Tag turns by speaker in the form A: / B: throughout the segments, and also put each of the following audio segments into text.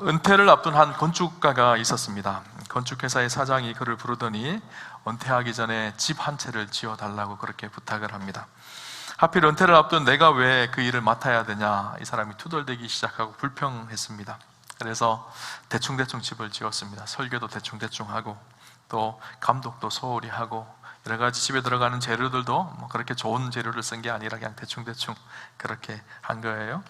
A: 은퇴를 앞둔 한 건축가가 있었습니다. 건축회사의 사장이 그를 부르더니 은퇴하기 전에 집 한 채를 지어달라고 그렇게 부탁을 합니다. 하필 은퇴를 앞둔 내가 왜 그 일을 맡아야 되냐, 이 사람이 투덜대기 시작하고 불평했습니다. 그래서 대충대충 집을 지었습니다. 설계도 대충대충 하고 또 감독도 소홀히 하고 여러 가지 집에 들어가는 재료들도 뭐 그렇게 좋은 재료를 쓴 게 아니라 그냥 대충대충 그렇게 한 거예요.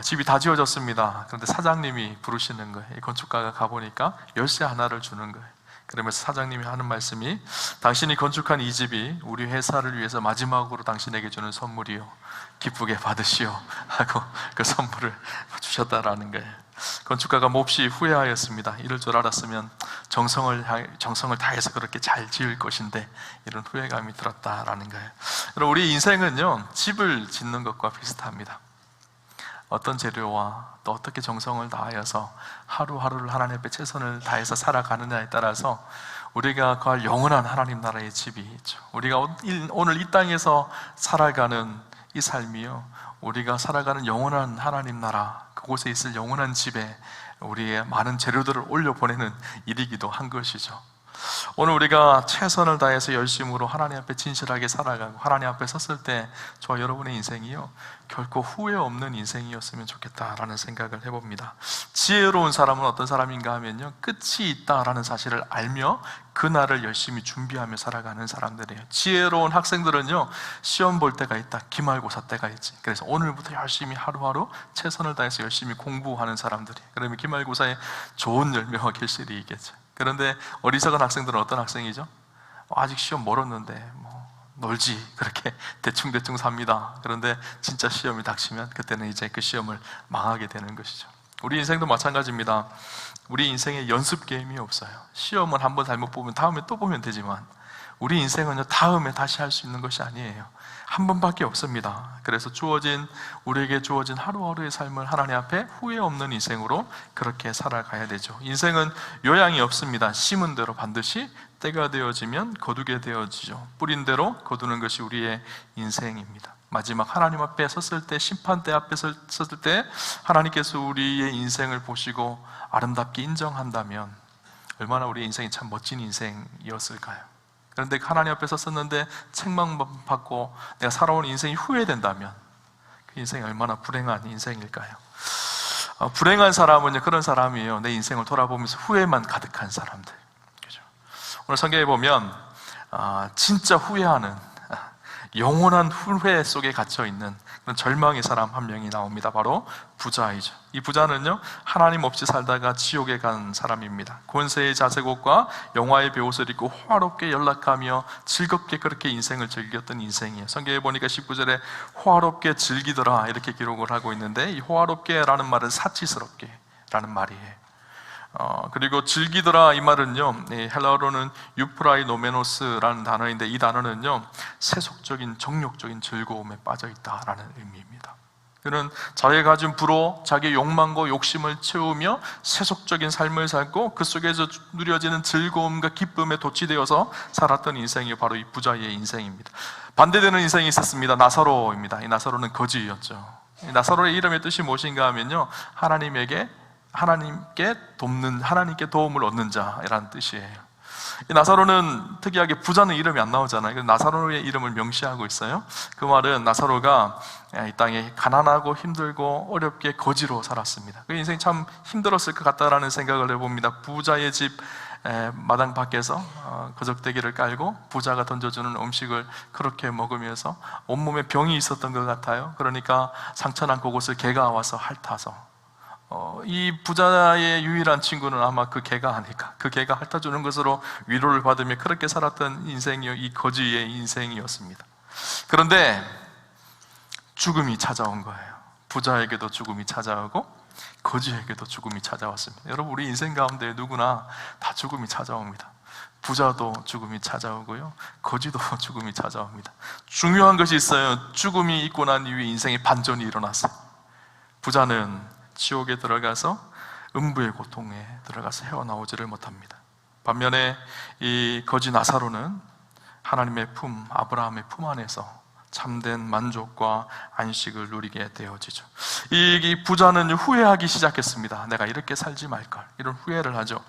A: 집이 다 지어졌습니다. 그런데 사장님이 부르시는 거예요. 이 건축가가 가보니까 열쇠 하나를 주는 거예요. 그러면서 사장님이 하는 말씀이, 당신이 건축한 이 집이 우리 회사를 위해서 마지막으로 당신에게 주는 선물이요, 기쁘게 받으시오 하고 그 선물을 주셨다라는 거예요. 건축가가 몹시 후회하였습니다. 이럴 줄 알았으면 정성을 다해서 그렇게 잘 지을 것인데 이런 후회감이 들었다라는 거예요. 그럼 우리 인생은요, 집을 짓는 것과 비슷합니다. 어떤 재료와 또 어떻게 정성을 다하여서 하루하루를 하나님 앞에 최선을 다해서 살아가느냐에 따라서 우리가 거할 영원한 하나님 나라의 집이 있죠. 우리가 오늘 이 땅에서 살아가는 이 삶이요, 우리가 살아가는 영원한 하나님 나라, 그곳에 있을 영원한 집에 우리의 많은 재료들을 올려보내는 일이기도 한 것이죠. 오늘 우리가 최선을 다해서 열심으로 하나님 앞에 진실하게 살아가고 하나님 앞에 섰을 때 저와 여러분의 인생이요, 결코 후회 없는 인생이었으면 좋겠다라는 생각을 해봅니다. 지혜로운 사람은 어떤 사람인가 하면요, 끝이 있다라는 사실을 알며 그날을 열심히 준비하며 살아가는 사람들이에요. 지혜로운 학생들은요, 시험 볼 때가 있다, 기말고사 때가 있지. 그래서 오늘부터 열심히 하루하루 최선을 다해서 열심히 공부하는 사람들이에요. 그러면 기말고사에 좋은 열매와 결실이 있겠죠. 그런데 어리석은 학생들은 어떤 학생이죠? 아직 시험 멀었는데 놀지, 그렇게 대충대충 삽니다. 그런데 진짜 시험이 닥치면 그때는 이제 그 시험을 망하게 되는 것이죠. 우리 인생도 마찬가지입니다. 우리 인생에 연습 게임이 없어요. 시험은 한번 잘못 보면 다음에 또 보면 되지만 우리 인생은요, 다음에 다시 할 수 있는 것이 아니에요. 한 번밖에 없습니다. 그래서 우리에게 주어진 하루하루의 삶을 하나님 앞에 후회 없는 인생으로 그렇게 살아가야 되죠. 인생은 요양이 없습니다. 심은 대로 반드시 때가 되어지면 거두게 되어지죠. 뿌린 대로 거두는 것이 우리의 인생입니다. 마지막 하나님 앞에 섰을 때, 심판대 앞에 섰을 때 하나님께서 우리의 인생을 보시고 아름답게 인정한다면 얼마나 우리의 인생이 참 멋진 인생이었을까요? 그런데 하나님 앞에 섰었는데 책망받고 내가 살아온 인생이 후회된다면 그 인생이 얼마나 불행한 인생일까요? 불행한 사람은요, 그런 사람이에요. 내 인생을 돌아보면서 후회만 가득한 사람들. 그죠? 오늘 성경에 보면 진짜 후회하는, 영원한 후회 속에 갇혀있는 그런 절망의 사람 한 명이 나옵니다. 바로 부자이죠. 이 부자는요, 하나님 없이 살다가 지옥에 간 사람입니다. 권세의 자색옷과 영화의 베옷을 입고 호화롭게 연락하며 즐겁게 그렇게 인생을 즐겼던 인생이에요. 성경에 보니까 19절에 호화롭게 즐기더라 이렇게 기록을 하고 있는데, 이 호화롭게라는 말은 사치스럽게 라는 말이에요. 그리고 즐기더라, 이 말은요, 헬라어로는 유프라이노메노스라는 단어인데, 이 단어는요, 세속적인 정욕적인 즐거움에 빠져 있다라는 의미입니다. 그는 자기가 가진 부로 자기의 욕망과 욕심을 채우며 세속적인 삶을 살고 그 속에서 누려지는 즐거움과 기쁨에 도취되어서 살았던 인생이 바로 이 부자의 인생입니다. 반대되는 인생이 있었습니다. 나사로입니다. 이 나사로는 거지였죠. 나사로의 이름의 뜻이 무엇인가 하면요, 하나님께 도움을 얻는 자라는 뜻이에요. 이 나사로는 특이하게 부자는 이름이 안 나오잖아요. 나사로의 이름을 명시하고 있어요. 그 말은 나사로가 이 땅에 가난하고 힘들고 어렵게 거지로 살았습니다. 그 인생이 참 힘들었을 것 같다라는 생각을 해봅니다. 부자의 집 마당 밖에서 거적대기를 깔고 부자가 던져주는 음식을 그렇게 먹으면서 온몸에 병이 있었던 것 같아요. 그러니까 상처난 그곳을 개가 와서 핥아서, 이 부자의 유일한 친구는 아마 그 개가 아닐까. 그 개가 핥아주는 것으로 위로를 받으며 그렇게 살았던 인생이 이 거지의 인생이었습니다. 그런데 죽음이 찾아온 거예요. 부자에게도 죽음이 찾아오고 거지에게도 죽음이 찾아왔습니다. 여러분, 우리 인생 가운데 누구나 다 죽음이 찾아옵니다. 부자도 죽음이 찾아오고요, 거지도 죽음이 찾아옵니다. 중요한 것이 있어요. 죽음이 있고 난 이후에 인생의 반전이 일어났어요. 부자는 지옥에 들어가서 음부의 고통에 들어가서 헤어나오지를 못합니다. 반면에 이 거지 나사로는 하나님의 품, 아브라함의 품 안에서 참된 만족과 안식을 누리게 되어지죠. 이 부자는 후회하기 시작했습니다. 내가 이렇게 살지 말걸, 이런 후회를 하죠.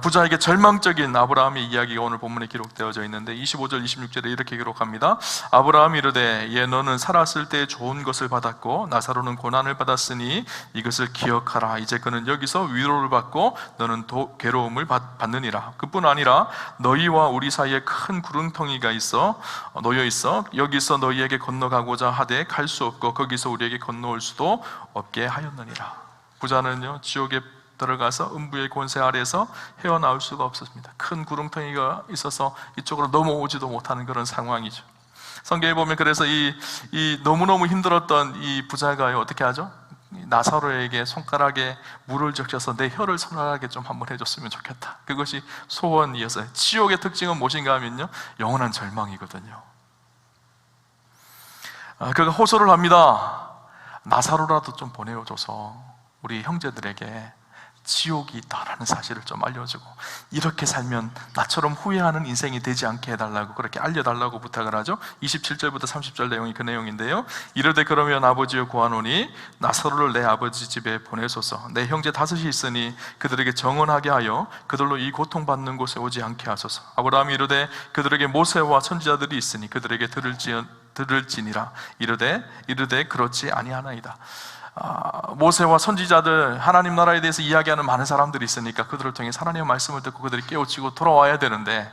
A: 부자에게 절망적인 아브라함의 이야기가 오늘 본문에 기록되어져 있는데 25절 26절에 이렇게 기록합니다. 아브라함이 이르되 예 너는 살았을 때 좋은 것을 받았고 나사로는 고난을 받았으니 이것을 기억하라. 이제 그는 여기서 위로를 받고 너는 괴로움을 받느니라. 그뿐 아니라 너희와 우리 사이에 큰 구렁텅이가 놓여 있어 여기서 너희에게 건너가고자 하되 갈 수 없고 거기서 우리에게 건너올 수도 없게 하였느니라. 부자는요 지옥에 들어가서 음부의 권세 아래에서 헤어나올 수가 없었습니다. 큰 구렁텅이가 있어서 이쪽으로 넘어오지도 못하는 그런 상황이죠. 성경에 보면 그래서 이 너무너무 힘들었던 이 부자가 어떻게 하죠? 나사로에게 손가락에 물을 적셔서 내 혀를 서늘하게 좀 한번 해줬으면 좋겠다. 그것이 소원이었어요. 지옥의 특징은 무엇인가 하면요 영원한 절망이거든요. 그가 호소를 합니다. 나사로라도 좀 보내줘서 우리 형제들에게 지옥이 있다라는 사실을 좀 알려주고 이렇게 살면 나처럼 후회하는 인생이 되지 않게 해달라고 그렇게 알려달라고 부탁을 하죠. 27절부터 30절 내용이 그 내용인데요. 이르되 그러면 아버지여 구하노니 나사로를 내 아버지 집에 보내소서. 내 형제 5이 있으니 그들에게 정언하게 하여 그들로 이 고통받는 곳에 오지 않게 하소서. 아브라함이 이르되 그들에게 모세와 선지자들이 있으니 그들에게 들을지니라. 이르되 그렇지 아니하나이다. 모세와 선지자들 하나님 나라에 대해서 이야기하는 많은 사람들이 있으니까 그들을 통해 하나님의 말씀을 듣고 그들이 깨우치고 돌아와야 되는데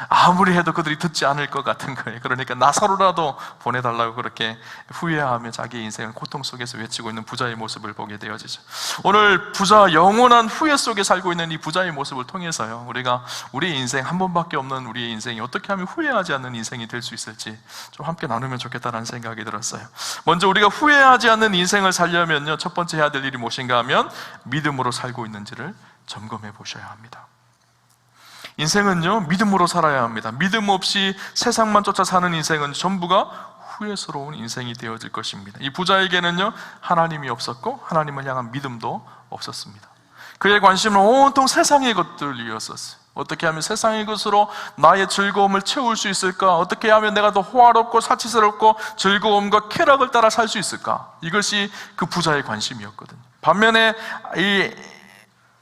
A: 아무리 해도 그들이 듣지 않을 것 같은 거예요. 그러니까 나사로라도 보내달라고 그렇게 후회하며 자기의 인생을 고통 속에서 외치고 있는 부자의 모습을 보게 되어지죠. 오늘 부자 영원한 후회 속에 살고 있는 이 부자의 모습을 통해서요 우리가 우리의 인생 한 번밖에 없는 우리의 인생이 어떻게 하면 후회하지 않는 인생이 될 수 있을지 좀 함께 나누면 좋겠다는 생각이 들었어요. 먼저 우리가 후회하지 않는 인생을 살려면요 첫 번째 해야 될 일이 무엇인가 하면 믿음으로 살고 있는지를 점검해 보셔야 합니다. 인생은요 믿음으로 살아야 합니다. 믿음 없이 세상만 쫓아 사는 인생은 전부가 후회스러운 인생이 되어질 것입니다. 이 부자에게는요 하나님이 없었고 하나님을 향한 믿음도 없었습니다. 그의 관심은 온통 세상의 것들이었었어요. 어떻게 하면 세상의 것으로 나의 즐거움을 채울 수 있을까? 어떻게 하면 내가 더 호화롭고 사치스럽고 즐거움과 쾌락을 따라 살 수 있을까? 이것이 그 부자의 관심이었거든요. 반면에 이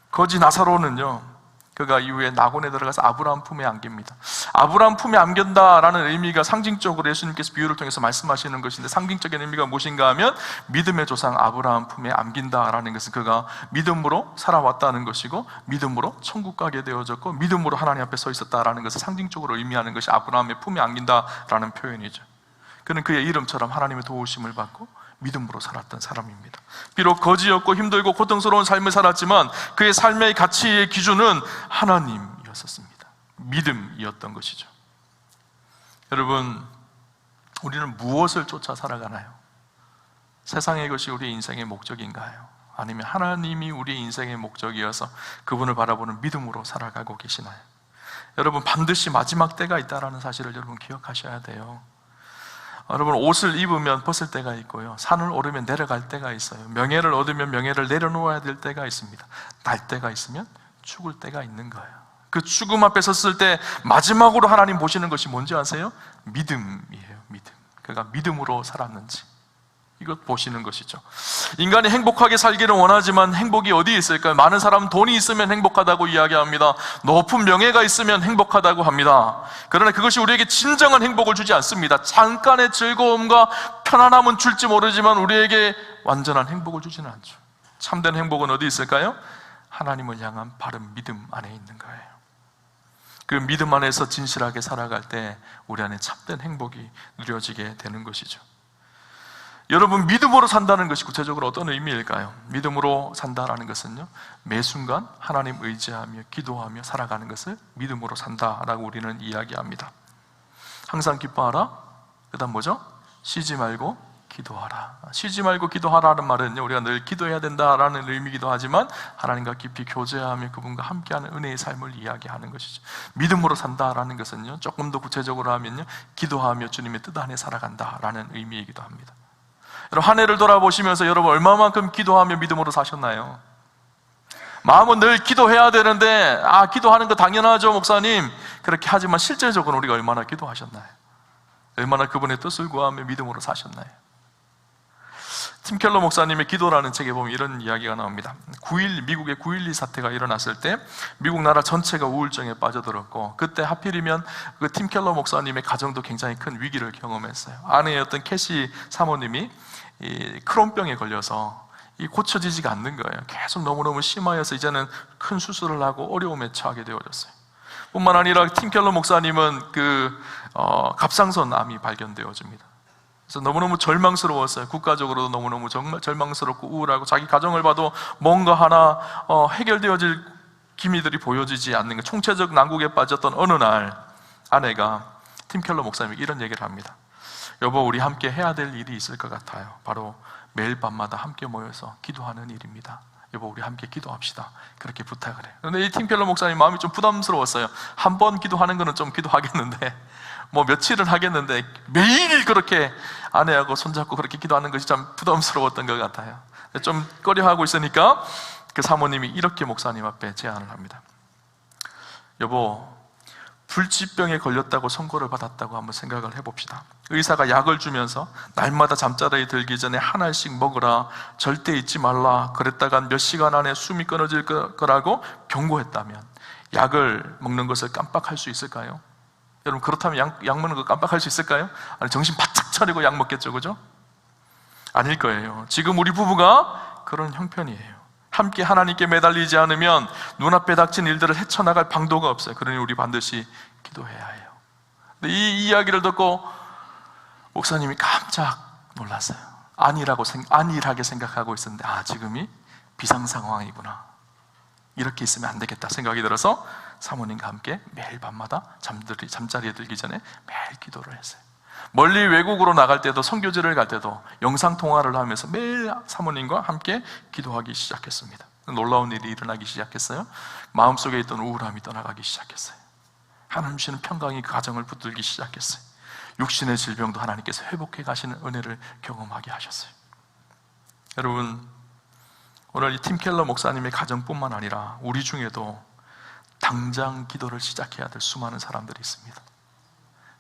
A: 거지 나사로는요 그가 이후에 낙원에 들어가서 아브라함 품에 안깁니다. 아브라함 품에 안긴다라는 의미가 상징적으로 예수님께서 비유를 통해서 말씀하시는 것인데 상징적인 의미가 무엇인가 하면 믿음의 조상 아브라함 품에 안긴다라는 것은 그가 믿음으로 살아왔다는 것이고 믿음으로 천국 가게 되어졌고 믿음으로 하나님 앞에 서 있었다라는 것을 상징적으로 의미하는 것이 아브라함의 품에 안긴다라는 표현이죠. 그는 그의 이름처럼 하나님의 도우심을 받고 믿음으로 살았던 사람입니다. 비록 거지였고 힘들고 고통스러운 삶을 살았지만 그의 삶의 가치의 기준은 하나님이었습니다. 믿음이었던 것이죠. 여러분, 우리는 무엇을 쫓아 살아가나요? 세상의 것이 우리의 인생의 목적인가요? 아니면 하나님이 우리의 인생의 목적이어서 그분을 바라보는 믿음으로 살아가고 계시나요? 여러분, 반드시 마지막 때가 있다는 사실을 여러분 기억하셔야 돼요. 여러분, 옷을 입으면 벗을 때가 있고요, 산을 오르면 내려갈 때가 있어요. 명예를 얻으면 명예를 내려놓아야 될 때가 있습니다. 날 때가 있으면 죽을 때가 있는 거예요. 그 죽음 앞에 섰을 때 마지막으로 하나님 보시는 것이 뭔지 아세요? 믿음이에요. 믿음. 그가 믿음으로 살았는지 이것 보시는 것이죠. 인간이 행복하게 살기를 원하지만 행복이 어디에 있을까요? 많은 사람은 돈이 있으면 행복하다고 이야기합니다. 높은 명예가 있으면 행복하다고 합니다. 그러나 그것이 우리에게 진정한 행복을 주지 않습니다. 잠깐의 즐거움과 편안함은 줄지 모르지만 우리에게 완전한 행복을 주지는 않죠. 참된 행복은 어디 있을까요? 하나님을 향한 바른 믿음 안에 있는 거예요. 그 믿음 안에서 진실하게 살아갈 때 우리 안에 참된 행복이 누려지게 되는 것이죠. 여러분, 믿음으로 산다는 것이 구체적으로 어떤 의미일까요? 믿음으로 산다라는 것은요, 매 순간 하나님 의지하며 기도하며 살아가는 것을 믿음으로 산다라고 우리는 이야기합니다. 항상 기뻐하라. 그 다음 뭐죠? 쉬지 말고 기도하라. 쉬지 말고 기도하라는 말은요, 우리가 늘 기도해야 된다라는 의미이기도 하지만 하나님과 깊이 교제하며 그분과 함께하는 은혜의 삶을 이야기하는 것이죠. 믿음으로 산다라는 것은요, 조금 더 구체적으로 하면요, 기도하며 주님의 뜻 안에 살아간다라는 의미이기도 합니다. 여러분, 한 해를 돌아보시면서 여러분 얼마만큼 기도하며 믿음으로 사셨나요? 마음은 늘 기도해야 되는데 기도하는 거 당연하죠 목사님, 그렇게 하지만 실제적으로 우리가 얼마나 기도하셨나요? 얼마나 그분의 뜻을 구하며 믿음으로 사셨나요? 팀 켈러 목사님의 기도라는 책에 보면 이런 이야기가 나옵니다. 미국의 9.12 사태가 일어났을 때 미국 나라 전체가 우울증에 빠져들었고, 그때 하필이면 그 팀 켈러 목사님의 가정도 굉장히 큰 위기를 경험했어요. 아내였던 캐시 사모님이 이 크론병에 걸려서 고쳐지지가 않는 거예요. 계속 너무너무 심하여서 이제는 큰 수술을 하고 어려움에 처하게 되어졌어요. 뿐만 아니라 팀 켈러 목사님은 갑상선 암이 발견되어집니다. 그래서 너무너무 절망스러웠어요. 국가적으로도 너무너무 정말 절망스럽고 우울하고, 자기 가정을 봐도 뭔가 하나 해결되어질 기미들이 보여지지 않는 거, 총체적 난국에 빠졌던 어느 날 아내가 팀 켈러 목사님에게 이런 얘기를 합니다. 여보, 우리 함께 해야 될 일이 있을 것 같아요. 바로 매일 밤마다 함께 모여서 기도하는 일입니다. 여보, 우리 함께 기도합시다. 그렇게 부탁을 해요. 그런데 이 팀 켈러 목사님 마음이 좀 부담스러웠어요. 한 번 기도하는 거는 좀 기도하겠는데, 뭐 며칠은 하겠는데 매일 그렇게 아내하고 손잡고 그렇게 기도하는 것이 참 부담스러웠던 것 같아요. 좀 꺼려하고 있으니까 그 사모님이 이렇게 목사님 앞에 제안을 합니다. 여보, 불치병에 걸렸다고 선고를 받았다고 한번 생각을 해봅시다. 의사가 약을 주면서 날마다 잠자리에 들기 전에 한 알씩 먹으라, 절대 잊지 말라, 그랬다간 몇 시간 안에 숨이 끊어질 거라고 경고했다면 약을 먹는 것을 깜빡할 수 있을까요? 여러분, 그렇다면 약 먹는 거 깜빡할 수 있을까요? 아니, 정신 바짝 차리고 약 먹겠죠, 그죠? 아닐 거예요. 지금 우리 부부가 그런 형편이에요. 함께 하나님께 매달리지 않으면 눈앞에 닥친 일들을 헤쳐나갈 방도가 없어요. 그러니 우리 반드시 기도해야 해요. 근데 이 이야기를 듣고 목사님이 깜짝 놀랐어요. 안일하게 생각하고 있었는데, 지금이 비상 상황이구나, 이렇게 있으면 안 되겠다 생각이 들어서 사모님과 함께 매일 밤마다 잠자리에 들기 전에 매일 기도를 했어요. 멀리 외국으로 나갈 때도, 선교지를 갈 때도 영상통화를 하면서 매일 사모님과 함께 기도하기 시작했습니다. 놀라운 일이 일어나기 시작했어요. 마음속에 있던 우울함이 떠나가기 시작했어요. 하나님 주시는 평강이 그 가정을 붙들기 시작했어요. 육신의 질병도 하나님께서 회복해 가시는 은혜를 경험하게 하셨어요. 여러분, 오늘 이 팀 켈러 목사님의 가정뿐만 아니라 우리 중에도 당장 기도를 시작해야 될 수많은 사람들이 있습니다.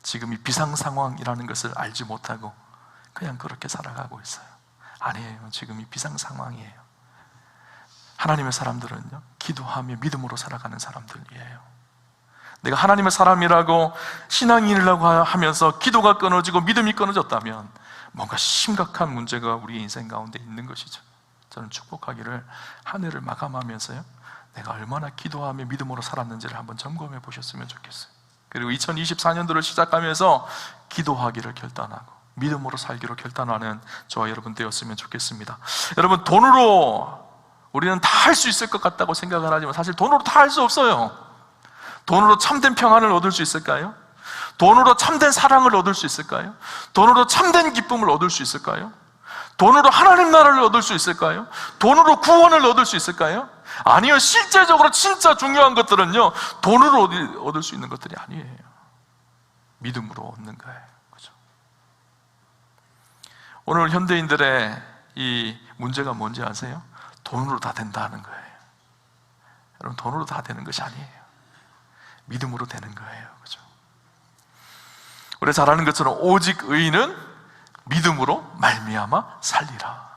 A: 지금 이 비상 상황이라는 것을 알지 못하고 그냥 그렇게 살아가고 있어요. 아니에요. 지금 이 비상 상황이에요. 하나님의 사람들은요, 기도하며 믿음으로 살아가는 사람들이에요. 내가 하나님의 사람이라고 신앙인이라고 하면서 기도가 끊어지고 믿음이 끊어졌다면 뭔가 심각한 문제가 우리 인생 가운데 있는 것이죠. 저는 축복하기를 한 해를 마감하면서요, 내가 얼마나 기도하며 믿음으로 살았는지를 한번 점검해 보셨으면 좋겠어요. 그리고 2024년도를 시작하면서 기도하기를 결단하고 믿음으로 살기로 결단하는 저와 여러분 되었으면 좋겠습니다. 여러분, 돈으로 우리는 다 할 수 있을 것 같다고 생각을 하지만 사실 돈으로 다 할 수 없어요. 돈으로 참된 평안을 얻을 수 있을까요? 돈으로 참된 사랑을 얻을 수 있을까요? 돈으로 참된 기쁨을 얻을 수 있을까요? 돈으로 하나님 나라를 얻을 수 있을까요? 돈으로 구원을 얻을 수 있을까요? 아니요. 실제적으로 진짜 중요한 것들은요, 돈으로 얻을 수 있는 것들이 아니에요. 믿음으로 얻는 거예요. 그죠? 오늘 현대인들의 이 문제가 뭔지 아세요? 돈으로 다 된다는 거예요. 여러분, 돈으로 다 되는 것이 아니에요. 믿음으로 되는 거예요. 그죠? 우리 잘 아는 것처럼 오직 의인은 믿음으로 말미암아 살리라.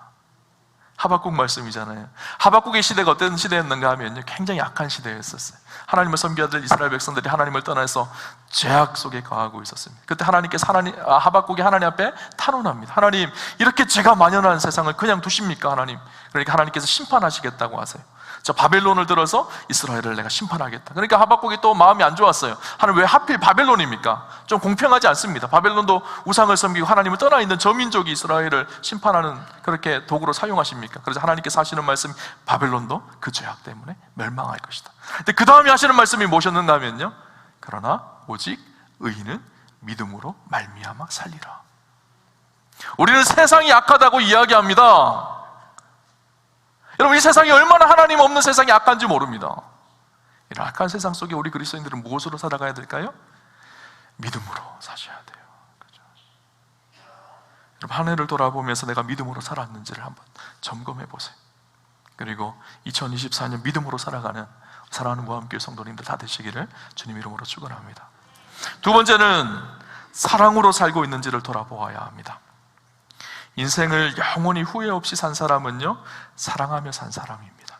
A: 하박국 말씀이잖아요. 하박국의 시대가 어떤 시대였는가 하면요, 굉장히 악한 시대였었어요. 하나님을 섬겨야 될 이스라엘 백성들이 하나님을 떠나서 죄악 속에 거하고 있었습니다. 그때 하나님께서 하박국이 하나님 앞에 탄원합니다. 하나님, 이렇게 죄가 만연한 세상을 그냥 두십니까? 하나님. 그러니까 하나님께서 심판하시겠다고 하세요. 저 바벨론을 들어서 이스라엘을 내가 심판하겠다. 그러니까 하박국이 또 마음이 안 좋았어요. 하나님, 왜 하필 바벨론입니까? 좀 공평하지 않습니다. 바벨론도 우상을 섬기고 하나님을 떠나 있는 저 민족이 이스라엘을 심판하는 그렇게 도구로 사용하십니까? 그래서 하나님께서 하시는 말씀, 바벨론도 그 죄악 때문에 멸망할 것이다. 근데 그 다음에 하시는 말씀이 무엇이었는가 하면요, 그러나 오직 의인은 믿음으로 말미암아 살리라. 우리는 세상이 악하다고 이야기합니다. 여러분, 이 세상이 얼마나 하나님 없는 세상이 악한지 모릅니다. 이런 악한 세상 속에 우리 그리스도인들은 무엇으로 살아가야 될까요? 믿음으로 사셔야 돼요. 그렇죠? 여러분, 한 해를 돌아보면서 내가 믿음으로 살았는지를 한번 점검해 보세요. 그리고 2024년 믿음으로 살아가는 사랑하는 무함교회 성도님들 다 되시기를 주님 이름으로 축원합니다. 두 번째는 사랑으로 살고 있는지를 돌아보아야 합니다. 인생을 영원히 후회 없이 산 사람은요, 사랑하며 산 사람입니다.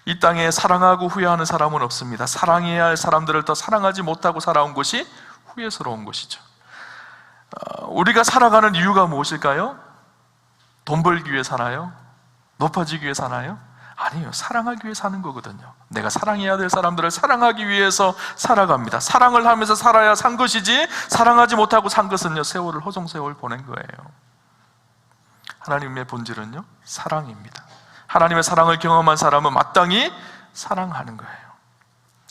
A: 이 땅에 사랑하고 후회하는 사람은 없습니다. 사랑해야 할 사람들을 더 사랑하지 못하고 살아온 것이 후회스러운 것이죠. 우리가 살아가는 이유가 무엇일까요? 돈 벌기 위해 사나요? 높아지기 위해 사나요? 아니에요. 사랑하기 위해 사는 거거든요. 내가 사랑해야 될 사람들을 사랑하기 위해서 살아갑니다. 사랑을 하면서 살아야 산 것이지, 사랑하지 못하고 산 것은요, 세월을 허송세월 보낸 거예요. 하나님의 본질은요, 사랑입니다. 하나님의 사랑을 경험한 사람은 마땅히 사랑하는 거예요.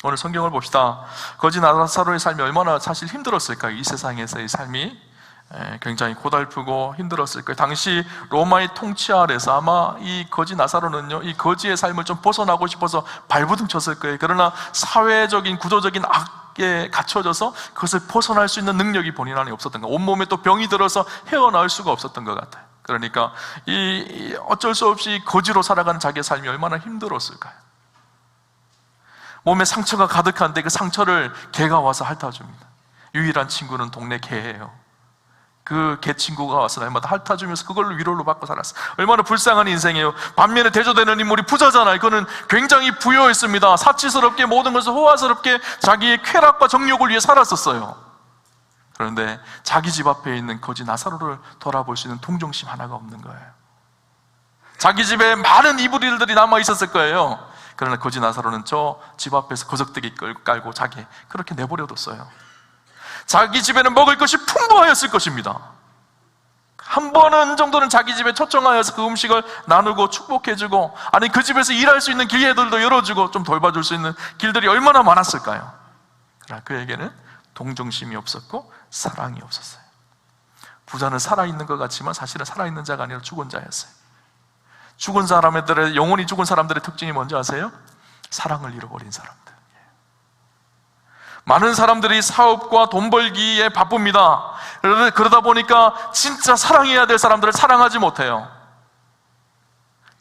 A: 오늘 성경을 봅시다. 거지 나사로의 삶이 얼마나 사실 힘들었을까요? 이 세상에서의 삶이 굉장히 고달프고 힘들었을 거예요. 당시 로마의 통치 아래서 아마 이 거지 나사로는요, 이 거지의 삶을 좀 벗어나고 싶어서 발부둥 쳤을 거예요. 그러나 사회적인 구조적인 악에 갇혀져서 그것을 벗어날 수 있는 능력이 본인 안에 없었던 거예요. 온몸에 또 병이 들어서 헤어나올 수가 없었던 것 같아요. 그러니까 이 어쩔 수 없이 거지로 살아가는 자기의 삶이 얼마나 힘들었을까요? 몸에 상처가 가득한데 그 상처를 개가 와서 핥아줍니다. 유일한 친구는 동네 개예요. 그 개 친구가 와서 날마다 핥아주면서 그걸로 위로를 받고 살았어요. 얼마나 불쌍한 인생이에요. 반면에 대조되는 인물이 부자잖아요. 그는 굉장히 부유했습니다. 사치스럽게 모든 것을 호화스럽게 자기의 쾌락과 정욕을 위해 살았었어요. 그런데 자기 집 앞에 있는 거지 나사로를 돌아볼 수 있는 동정심 하나가 없는 거예요. 자기 집에 많은 이불일들이 남아 있었을 거예요. 그러나 거지 나사로는 저 집 앞에서 거적대기 깔고 자기 그렇게 내버려뒀어요. 자기 집에는 먹을 것이 풍부하였을 것입니다. 한 번은 정도는 자기 집에 초청하여서 그 음식을 나누고 축복해주고, 아니 그 집에서 일할 수 있는 기회들도 열어주고 좀 돌봐줄 수 있는 길들이 얼마나 많았을까요? 그러나 그에게는 동정심이 없었고 사랑이 없었어요. 부자는 살아있는 것 같지만 사실은 살아있는 자가 아니라 죽은 자였어요. 죽은 사람들의, 영혼이 죽은 사람들의 특징이 뭔지 아세요? 사랑을 잃어버린 사람들. 많은 사람들이 사업과 돈 벌기에 바쁩니다. 그러다 보니까 진짜 사랑해야 될 사람들을 사랑하지 못해요.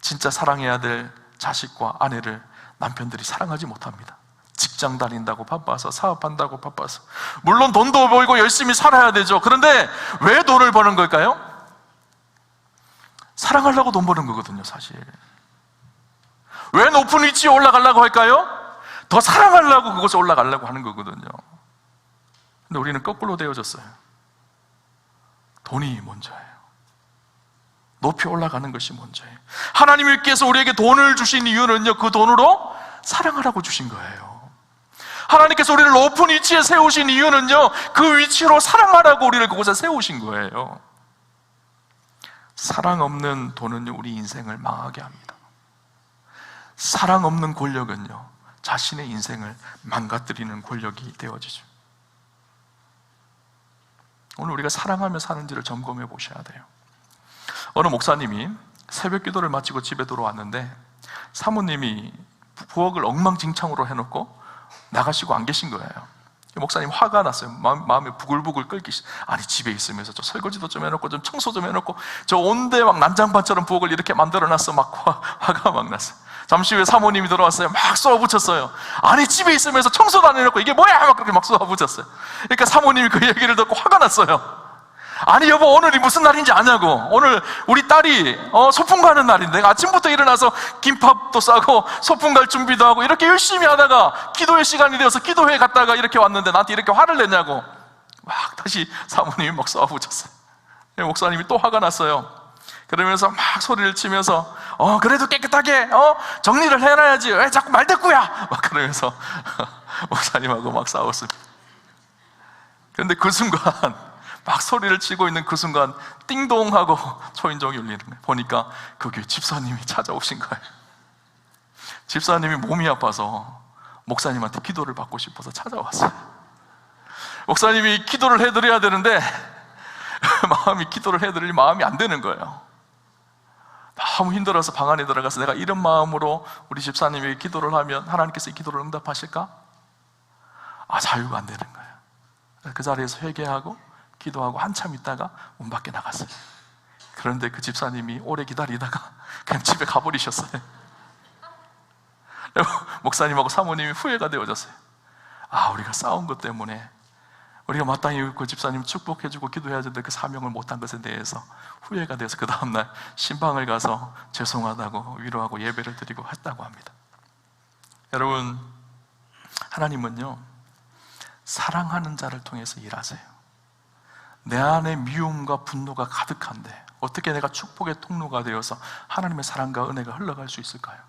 A: 진짜 사랑해야 될 자식과 아내를 남편들이 사랑하지 못합니다. 직장 다닌다고 바빠서, 사업한다고 바빠서. 물론 돈도 벌고 열심히 살아야 되죠. 그런데 왜 돈을 버는 걸까요? 사랑하려고 돈 버는 거거든요, 사실. 왜 높은 위치에 올라가려고 할까요? 더 사랑하려고 그곳에 올라가려고 하는 거거든요. 근데 우리는 거꾸로 되어졌어요. 돈이 먼저예요. 높이 올라가는 것이 먼저예요. 하나님께서 우리에게 돈을 주신 이유는요, 그 돈으로 사랑하라고 주신 거예요. 하나님께서 우리를 높은 위치에 세우신 이유는요, 그 위치로 사랑하라고 우리를 그곳에 세우신 거예요. 사랑 없는 돈은요, 우리 인생을 망하게 합니다. 사랑 없는 권력은요, 자신의 인생을 망가뜨리는 권력이 되어지죠. 오늘 우리가 사랑하며 사는지를 점검해 보셔야 돼요. 어느 목사님이 새벽 기도를 마치고 집에 들어왔는데 사모님이 부엌을 엉망진창으로 해놓고 나가시고 안 계신 거예요. 목사님 화가 났어요. 마음이 부글부글 끓기 시작. 아니 집에 있으면서 저 설거지도 좀 해놓고 좀 청소 좀 해놓고 저 온데 막 난장판처럼 부엌을 이렇게 만들어놨어. 막 화가 막 났어요. 잠시 후에 사모님이 들어왔어요. 막 쏘아붙였어요. 아니 집에 있으면서 청소도 안 해놓고 이게 뭐야? 막 그렇게 막 쏘아붙였어요. 그러니까 사모님이 그 얘기를 듣고 화가 났어요. 아니 여보, 오늘이 무슨 날인지 아냐고. 오늘 우리 딸이 소풍 가는 날인데 아침부터 일어나서 김밥도 싸고 소풍 갈 준비도 하고 이렇게 열심히 하다가 기도회 시간이 되어서 기도회 갔다가 이렇게 왔는데 나한테 이렇게 화를 내냐고. 막 다시 사모님이 막 쏘아붙였어요. 목사님이 또 화가 났어요. 그러면서 막 소리를 치면서 그래도 깨끗하게 정리를 해놔야지 왜 자꾸 말대꾸야 막 그러면서 목사님하고 막 싸웠습니다. 그런데 그 순간 막 소리를 치고 있는 그 순간 띵동하고 초인종이 울리는 거예요. 보니까 그 교회 집사님이 찾아오신 거예요. 집사님이 몸이 아파서 목사님한테 기도를 받고 싶어서 찾아왔어요. 목사님이 기도를 해드려야 되는데 마음이 기도를 해드릴 마음이 안 되는 거예요. 너무 힘들어서 방 안에 들어가서 내가 이런 마음으로 우리 집사님에게 기도를 하면 하나님께서 이 기도를 응답하실까? 자유가 안 되는 거예요. 그 자리에서 회개하고 기도하고 한참 있다가 문 밖에 나갔어요. 그런데 그 집사님이 오래 기다리다가 그냥 집에 가버리셨어요. 목사님하고 사모님이 후회가 되어졌어요. 우리가 싸운 것 때문에 우리가 마땅히 그 집사님 축복해주고 기도해야 되는데 그 사명을 못한 것에 대해서 후회가 돼서 그 다음날 신방을 가서 죄송하다고 위로하고 예배를 드리고 했다고 합니다. 여러분, 하나님은요, 사랑하는 자를 통해서 일하세요. 내 안에 미움과 분노가 가득한데 어떻게 내가 축복의 통로가 되어서 하나님의 사랑과 은혜가 흘러갈 수 있을까요?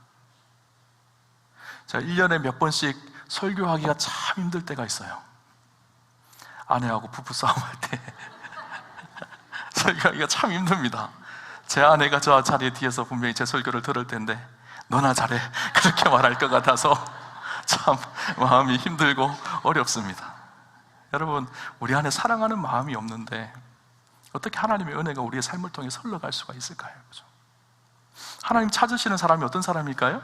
A: 자, 1년에 몇 번씩 설교하기가 참 힘들 때가 있어요. 아내하고 부부 싸움할 때 설교하기가 참 힘듭니다. 제 아내가 저 자리 뒤에서 분명히 제 설교를 들을 텐데 너나 잘해 그렇게 말할 것 같아서 참 마음이 힘들고 어렵습니다. 여러분, 우리 안에 사랑하는 마음이 없는데 어떻게 하나님의 은혜가 우리의 삶을 통해 흘러갈 수가 있을까요? 그렇죠? 하나님 찾으시는 사람이 어떤 사람일까요?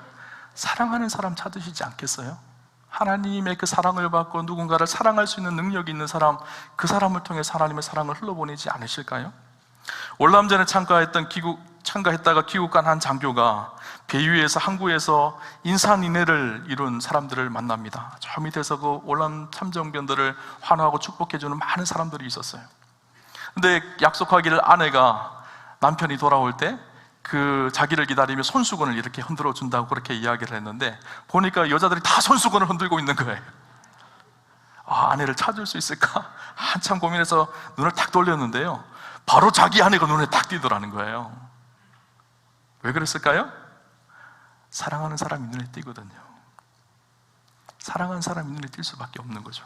A: 사랑하는 사람 찾으시지 않겠어요? 하나님의 그 사랑을 받고 누군가를 사랑할 수 있는 능력이 있는 사람, 그 사람을 통해 하나님의 사랑을 흘러보내지 않으실까요? 월남전에 참가했다가 귀국한 한 장교가 배 위에서 항구에서 인산인해를 이룬 사람들을 만납니다. 저 밑에서 그 월남 참전병들을 환호하고 축복해주는 많은 사람들이 있었어요. 근데 약속하기를 아내가 남편이 돌아올 때 그 자기를 기다리며 손수건을 이렇게 흔들어 준다고 그렇게 이야기를 했는데 보니까 여자들이 다 손수건을 흔들고 있는 거예요. 아내를 찾을 수 있을까? 한참 고민해서 눈을 탁 돌렸는데요, 바로 자기 아내가 눈에 탁 띄더라는 거예요. 왜 그랬을까요? 사랑하는 사람이 눈에 띄거든요. 사랑하는 사람이 눈에 띌 수밖에 없는 거죠.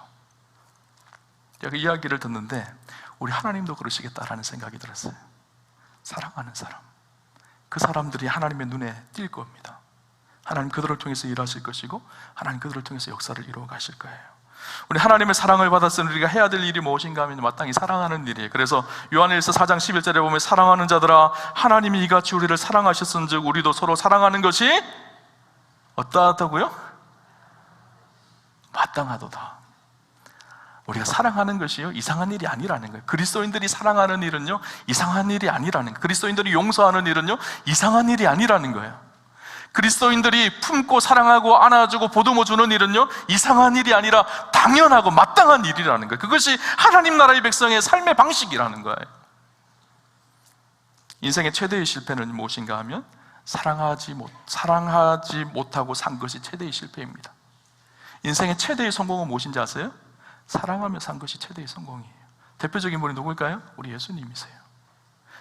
A: 제가 이야기를 듣는데 우리 하나님도 그러시겠다라는 생각이 들었어요. 사랑하는 사람, 그 사람들이 하나님의 눈에 띌 겁니다. 하나님 그들을 통해서 일하실 것이고 하나님 그들을 통해서 역사를 이루어 가실 거예요. 우리 하나님의 사랑을 받았으니 우리가 해야 될 일이 무엇인가 하면 마땅히 사랑하는 일이에요. 그래서 요한일서 4장 11절에 보면 사랑하는 자들아 하나님이 이같이 우리를 사랑하셨은즉 우리도 서로 사랑하는 것이 어떠하다고요? 마땅하도다. 우리가 사랑하는 것이요, 이상한 일이 아니라는 거예요. 그리스도인들이 사랑하는 일은요, 이상한 일이 아니라는 거예요. 그리스도인들이 용서하는 일은요, 이상한 일이 아니라는 거예요. 그리스도인들이 품고 사랑하고 안아주고 보듬어주는 일은요, 이상한 일이 아니라 당연하고 마땅한 일이라는 거예요. 그것이 하나님 나라의 백성의 삶의 방식이라는 거예요. 인생의 최대의 실패는 무엇인가 하면 사랑하지 못하고 산 것이 최대의 실패입니다. 인생의 최대의 성공은 무엇인지 아세요? 사랑하며 산 것이 최대의 성공이에요. 대표적인 분이 누구일까요? 우리 예수님이세요.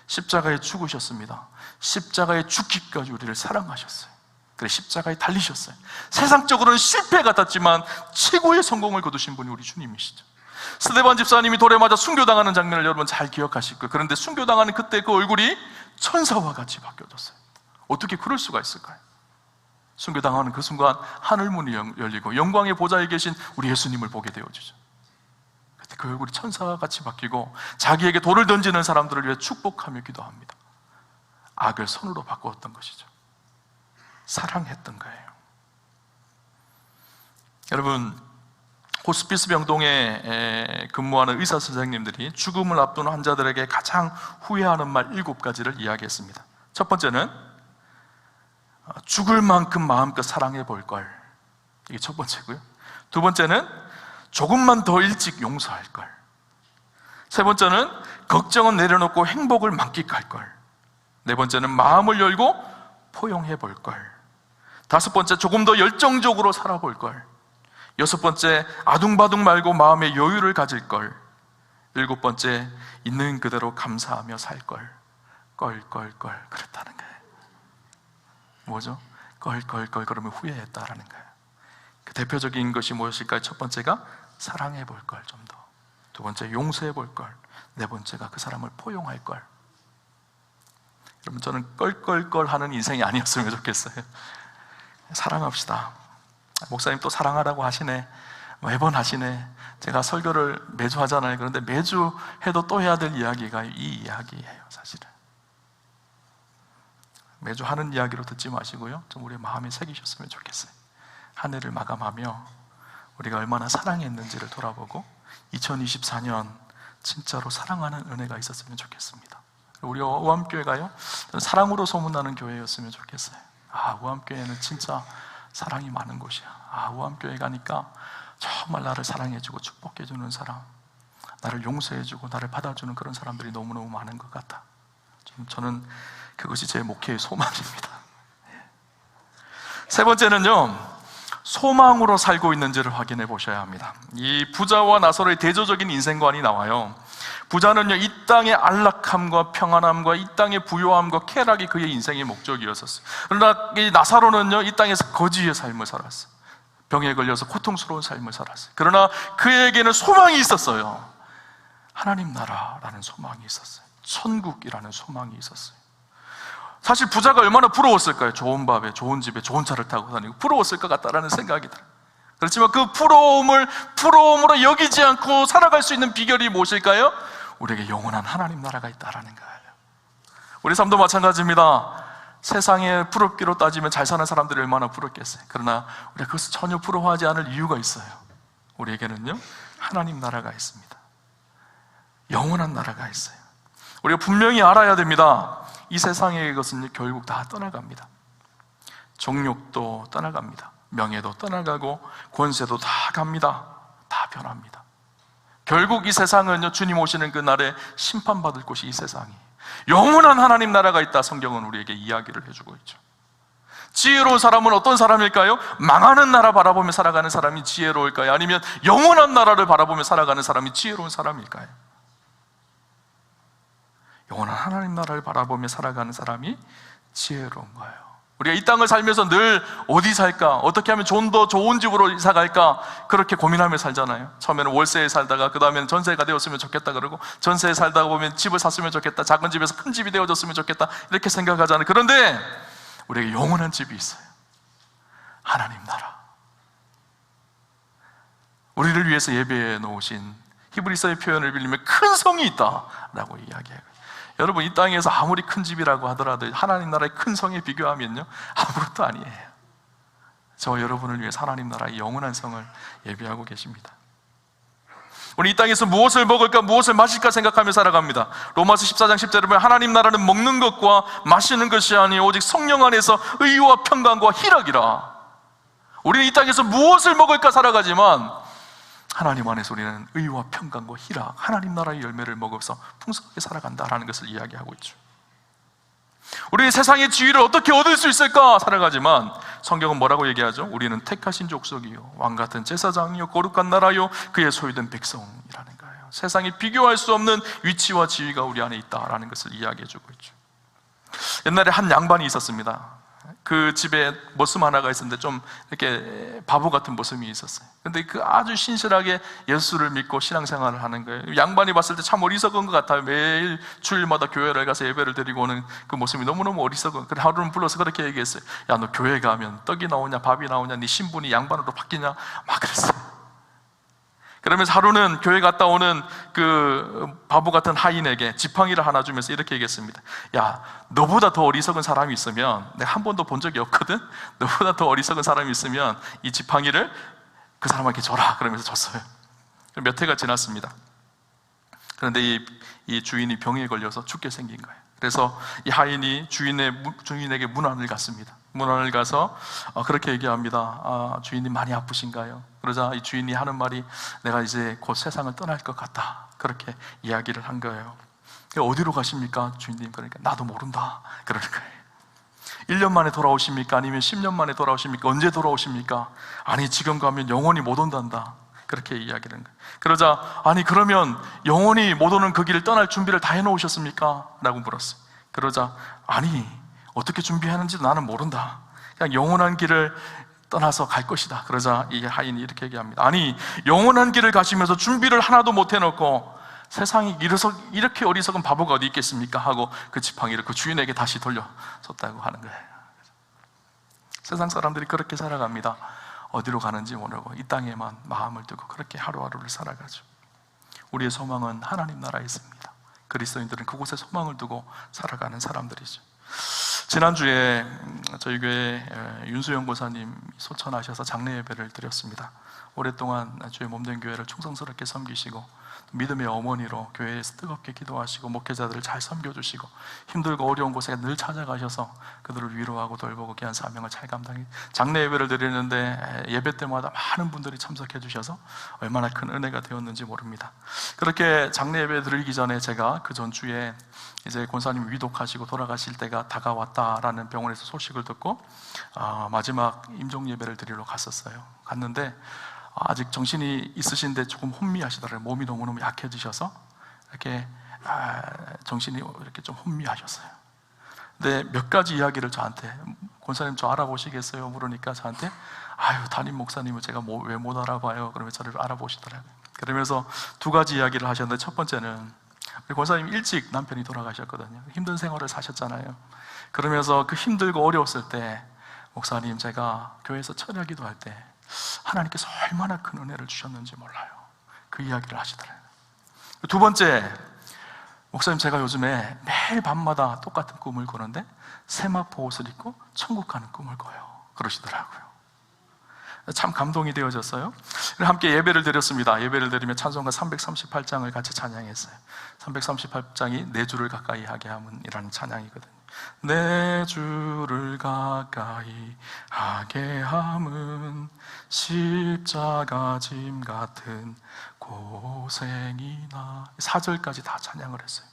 A: 십자가에 죽으셨습니다. 십자가에 죽기까지 우리를 사랑하셨어요. 그래 십자가에 달리셨어요. 세상적으로는 실패 같았지만 최고의 성공을 거두신 분이 우리 주님이시죠. 스데반 집사님이 돌에 맞아 순교당하는 장면을 여러분 잘 기억하실 거예요. 그런데 순교당하는 그때 그 얼굴이 천사와 같이 바뀌어졌어요. 어떻게 그럴 수가 있을까요? 순교당하는 그 순간 하늘문이 열리고 영광의 보좌에 계신 우리 예수님을 보게 되어지죠. 그때 그 얼굴이 천사와 같이 바뀌고 자기에게 돌을 던지는 사람들을 위해 축복하며 기도합니다. 악을 선으로 바꾸었던 것이죠. 사랑했던 거예요. 여러분, 호스피스 병동에 근무하는 의사 선생님들이 죽음을 앞둔 환자들에게 가장 후회하는 말 7가지를 이야기했습니다. 첫 번째는 죽을 만큼 마음껏 사랑해 볼 걸. 이게 첫 번째고요. 두 번째는 조금만 더 일찍 용서할 걸. 세 번째는 걱정은 내려놓고 행복을 만끽할 걸. 네 번째는 마음을 열고 포용해 볼 걸. 다섯 번째, 조금 더 열정적으로 살아볼 걸. 여섯 번째, 아둥바둥 말고 마음의 여유를 가질 걸. 일곱 번째, 있는 그대로 감사하며 살 걸. 껄껄껄 그랬다는 거예요. 뭐죠? 껄껄껄 그러면 후회했다라는 거예요. 그 대표적인 것이 무엇일까요? 첫 번째가 사랑해 볼 걸 좀 더. 두 번째, 용서해 볼 걸. 네 번째가 그 사람을 포용할 걸. 여러분, 저는 껄껄껄 하는 인생이 아니었으면 좋겠어요. 사랑합시다. 목사님 또 사랑하라고 하시네, 매번 하시네. 제가 설교를 매주 하잖아요. 그런데 매주 해도 또 해야 될 이야기가 이 이야기예요. 사실은 매주 하는 이야기로 듣지 마시고요, 좀 우리의 마음에 새기셨으면 좋겠어요. 한 해를 마감하며 우리가 얼마나 사랑했는지를 돌아보고 2024년 진짜로 사랑하는 은혜가 있었으면 좋겠습니다. 우리 우암교회가요, 사랑으로 소문나는 교회였으면 좋겠어요. 우암교회는 진짜 사랑이 많은 곳이야. 우암교회 가니까 정말 나를 사랑해주고 축복해주는 사람. 나를 용서해주고 나를 받아주는 그런 사람들이 너무너무 많은 것 같아. 저는 그것이 제 목회의 소망입니다. 세 번째는요, 소망으로 살고 있는지를 확인해 보셔야 합니다. 이 부자와 나사로의 대조적인 인생관이 나와요. 부자는요, 이 땅의 안락함과 평안함과 이 땅의 부요함과 쾌락이 그의 인생의 목적이었었어요. 그러나 이 나사로는요, 이 땅에서 거지의 삶을 살았어요. 병에 걸려서 고통스러운 삶을 살았어요. 그러나 그에게는 소망이 있었어요. 하나님 나라라는 소망이 있었어요. 천국이라는 소망이 있었어요. 사실 부자가 얼마나 부러웠을까요? 좋은 밥에, 좋은 집에, 좋은 차를 타고 다니고 부러웠을 것 같다라는 생각이 들어요. 그렇지만 그 부러움으로 여기지 않고 살아갈 수 있는 비결이 무엇일까요? 우리에게 영원한 하나님 나라가 있다라는 거예요. 우리 삶도 마찬가지입니다. 세상에 부럽기로 따지면 잘 사는 사람들이 얼마나 부럽겠어요. 그러나 우리가 그것을 전혀 부러워하지 않을 이유가 있어요. 우리에게는요, 하나님 나라가 있습니다. 영원한 나라가 있어요. 우리가 분명히 알아야 됩니다. 이 세상의 것은 결국 다 떠나갑니다. 정욕도 떠나갑니다. 명예도 떠나가고 권세도 다 갑니다. 다 변합니다. 결국 이 세상은요, 주님 오시는 그 날에 심판받을 곳이 이 세상이에요. 영원한 하나님 나라가 있다, 성경은 우리에게 이야기를 해주고 있죠. 지혜로운 사람은 어떤 사람일까요? 망하는 나라 바라보며 살아가는 사람이 지혜로울까요? 아니면 영원한 나라를 바라보며 살아가는 사람이 지혜로운 사람일까요? 영원한 하나님 나라를 바라보며 살아가는 사람이 지혜로운 거예요. 우리가 이 땅을 살면서 늘 어디 살까? 어떻게 하면 좀 더 좋은 집으로 이사 갈까? 그렇게 고민하며 살잖아요. 처음에는 월세에 살다가 그 다음에는 전세가 되었으면 좋겠다 그러고, 전세에 살다가 보면 집을 샀으면 좋겠다, 작은 집에서 큰 집이 되어졌으면 좋겠다, 이렇게 생각하잖아요. 그런데 우리에게 영원한 집이 있어요. 하나님 나라. 우리를 위해서 예배해 놓으신, 히브리서의 표현을 빌리면 큰 성이 있다라고 이야기해요. 여러분, 이 땅에서 아무리 큰 집이라고 하더라도 하나님 나라의 큰 성에 비교하면요, 아무것도 아니에요. 저 여러분을 위해서 하나님 나라의 영원한 성을 예비하고 계십니다. 우리 이 땅에서 무엇을 먹을까, 무엇을 마실까 생각하며 살아갑니다. 로마서 14장 10절에 보면 하나님 나라는 먹는 것과 마시는 것이 아니요 오직 성령 안에서 의와 평강과 희락이라. 우리는 이 땅에서 무엇을 먹을까 살아가지만 하나님 안에서 우리는 의와 평강과 희락, 하나님 나라의 열매를 먹어서 풍성하게 살아간다라는 것을 이야기하고 있죠. 우리 세상의 지위를 어떻게 얻을 수 있을까 살아가지만 성경은 뭐라고 얘기하죠? 우리는 택하신 족속이요 왕같은 제사장이요 거룩한 나라요 그의 소유된 백성이라는 거예요. 세상이 비교할 수 없는 위치와 지위가 우리 안에 있다라는 것을 이야기해주고 있죠. 옛날에 한 양반이 있었습니다. 그 집에 머슴 하나가 있었는데 좀 이렇게 바보 같은 머슴이 있었어요. 근데 그 아주 신실하게 예수를 믿고 신앙생활을 하는 거예요. 양반이 봤을 때 참 어리석은 것 같아요. 매일 주일마다 교회를 가서 예배를 드리고 오는 그 모습이 너무너무 어리석은. 그래 하루는 불러서 그렇게 얘기했어요. 야, 너 교회 가면 떡이 나오냐 밥이 나오냐, 네 신분이 양반으로 바뀌냐, 막 그랬어요. 그러면서 하루는 교회 갔다 오는 그 바보 같은 하인에게 지팡이를 하나 주면서 이렇게 얘기했습니다. 야, 너보다 더 어리석은 사람이 있으면, 내가 한 번도 본 적이 없거든, 너보다 더 어리석은 사람이 있으면 이 지팡이를 그 사람에게 줘라. 그러면서 줬어요. 몇 해가 지났습니다. 그런데 이 주인이 병에 걸려서 죽게 생긴 거예요. 그래서 이 하인이 주인에게 문안을 갔습니다. 문안을 가서 그렇게 얘기합니다. 주인님 많이 아프신가요? 그러자 이 주인이 하는 말이, 내가 이제 곧 세상을 떠날 것 같다, 그렇게 이야기를 한 거예요. 어디로 가십니까 주인님? 그러니까 나도 모른다 그러는 거예요. 1년 만에 돌아오십니까? 아니면 10년 만에 돌아오십니까? 언제 돌아오십니까? 아니 지금 가면 영원히 못 온단다, 그렇게 이야기를 한 거예요. 그러자 아니 그러면 영원히 못 오는 그 길을 떠날 준비를 다 해놓으셨습니까? 라고 물었어요. 그러자 아니 어떻게 준비하는지도 나는 모른다, 그냥 영원한 길을 떠나서 갈 것이다. 그러자 이 하인이 이렇게 얘기합니다. 아니 영원한 길을 가시면서 준비를 하나도 못 해놓고 세상에 이렇게 어리석은 바보가 어디 있겠습니까? 하고 그 지팡이를 그 주인에게 다시 돌려줬다고 하는 거예요. 세상 사람들이 그렇게 살아갑니다. 어디로 가는지 모르고 이 땅에만 마음을 두고 그렇게 하루하루를 살아가죠. 우리의 소망은 하나님 나라에 있습니다. 그리스도인들은 그곳에 소망을 두고 살아가는 사람들이죠. 지난주에 저희 교회 윤수영 고사님 소천하셔서 장례 예배를 드렸습니다. 오랫동안 주의 몸된 교회를 충성스럽게 섬기시고 믿음의 어머니로 교회에서 뜨겁게 기도하시고 목회자들을 잘 섬겨주시고 힘들고 어려운 곳에 늘 찾아가셔서 그들을 위로하고 돌보고 귀한 사명을 잘 감당해 장례 예배를 드리는데 예배 때마다 많은 분들이 참석해 주셔서 얼마나 큰 은혜가 되었는지 모릅니다. 그렇게 장례 예배 드리기 전에 제가 그 전주에 이제 권사님이 위독하시고 돌아가실 때가 다가왔다라는 병원에서 소식을 듣고 마지막 임종 예배를 드리러 갔었어요. 갔는데 아직 정신이 있으신데 조금 혼미하시더라고요. 몸이 너무너무 약해지셔서 이렇게 정신이 이렇게 좀 혼미하셨어요. 근데 몇 가지 이야기를 저한테, 권사님 저 알아보시겠어요? 물으니까 저한테 담임 목사님을 제가 왜 못 알아봐요? 그러면 저를 알아보시더라고요. 그러면서 두 가지 이야기를 하셨는데, 첫 번째는 우리 권사님 일찍 남편이 돌아가셨거든요. 힘든 생활을 사셨잖아요. 그러면서 그 힘들고 어려웠을 때 목사님, 제가 교회에서 철야기도 할 때 하나님께서 얼마나 큰 은혜를 주셨는지 몰라요. 그 이야기를 하시더라고요. 두 번째, 목사님 제가 요즘에 매일 밤마다 똑같은 꿈을 꾸는데 세마포 옷을 입고 천국 가는 꿈을 꿔요. 그러시더라고요. 참 감동이 되어졌어요. 함께 예배를 드렸습니다. 예배를 드리며 찬송가 338장을 같이 찬양했어요. 338장이 내 주를 가까이 하게 함은이라는 찬양이거든요. 내 주를 가까이 하게 함은 십자가 짐 같은 고생이나 4절까지 다 찬양을 했어요.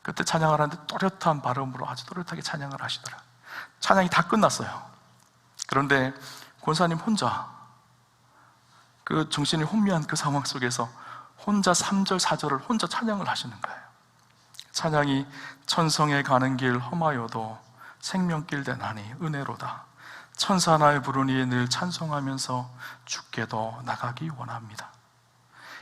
A: 그때 찬양을 하는데 또렷한 발음으로 아주 또렷하게 찬양을 하시더라고요. 찬양이 다 끝났어요. 그런데 권사님 혼자 그 정신이 혼미한 그 상황 속에서 혼자 3절 4절을 혼자 찬양을 하시는 거예요. 찬양이 천성에 가는 길 험하여도 생명길 되나니 은혜로다. 천사 날 부르니 늘 찬송하면서 주께도 나가기 원합니다.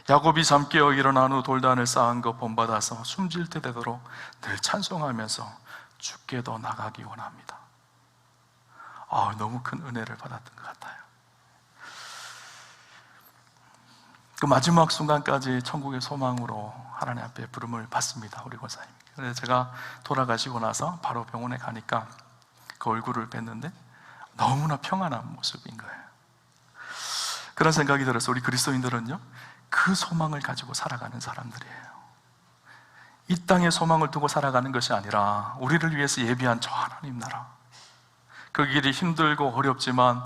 A: 야곱이 잠 깨어 일어난 후 돌단을 쌓은 것 본받아서 숨질 때 되도록 늘 찬송하면서 주께도 나가기 원합니다. 너무 큰 은혜를 받았던 것 같아요. 그 마지막 순간까지 천국의 소망으로 하나님 앞에 부름을 받습니다. 우리 권사님. 그래서 제가 돌아가시고 나서 바로 병원에 가니까 그 얼굴을 뵀는데 너무나 평안한 모습인 거예요. 그런 생각이 들었어요. 우리 그리스도인들은요, 그 소망을 가지고 살아가는 사람들이에요. 이 땅의 소망을 두고 살아가는 것이 아니라 우리를 위해서 예비한 저 하나님 나라, 그 길이 힘들고 어렵지만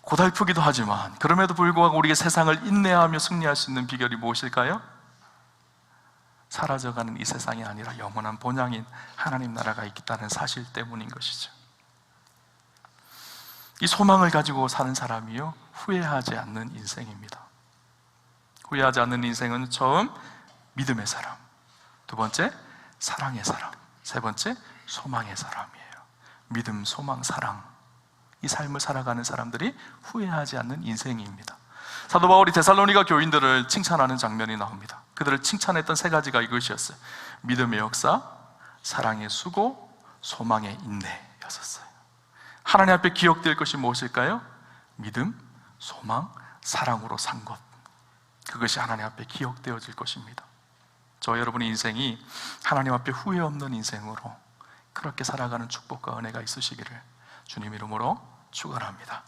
A: 고달프기도 하지만 그럼에도 불구하고 우리가 세상을 인내하며 승리할 수 있는 비결이 무엇일까요? 사라져가는 이 세상이 아니라 영원한 본향인 하나님 나라가 있다는 사실 때문인 것이죠. 이 소망을 가지고 사는 사람이요, 후회하지 않는 인생입니다. 후회하지 않는 인생은 처음 믿음의 사람, 두 번째 사랑의 사람, 세 번째 소망의 사람이에요. 믿음, 소망, 사랑, 이 삶을 살아가는 사람들이 후회하지 않는 인생입니다. 사도 바울이 데살로니가 교인들을 칭찬하는 장면이 나옵니다. 그들을 칭찬했던 세 가지가 이것이었어요. 믿음의 역사, 사랑의 수고, 소망의 인내였었어요. 하나님 앞에 기억될 것이 무엇일까요? 믿음, 소망, 사랑으로 산 것, 그것이 하나님 앞에 기억되어질 것입니다. 저 여러분의 인생이 하나님 앞에 후회 없는 인생으로 그렇게 살아가는 축복과 은혜가 있으시기를 주님 이름으로 축원합니다.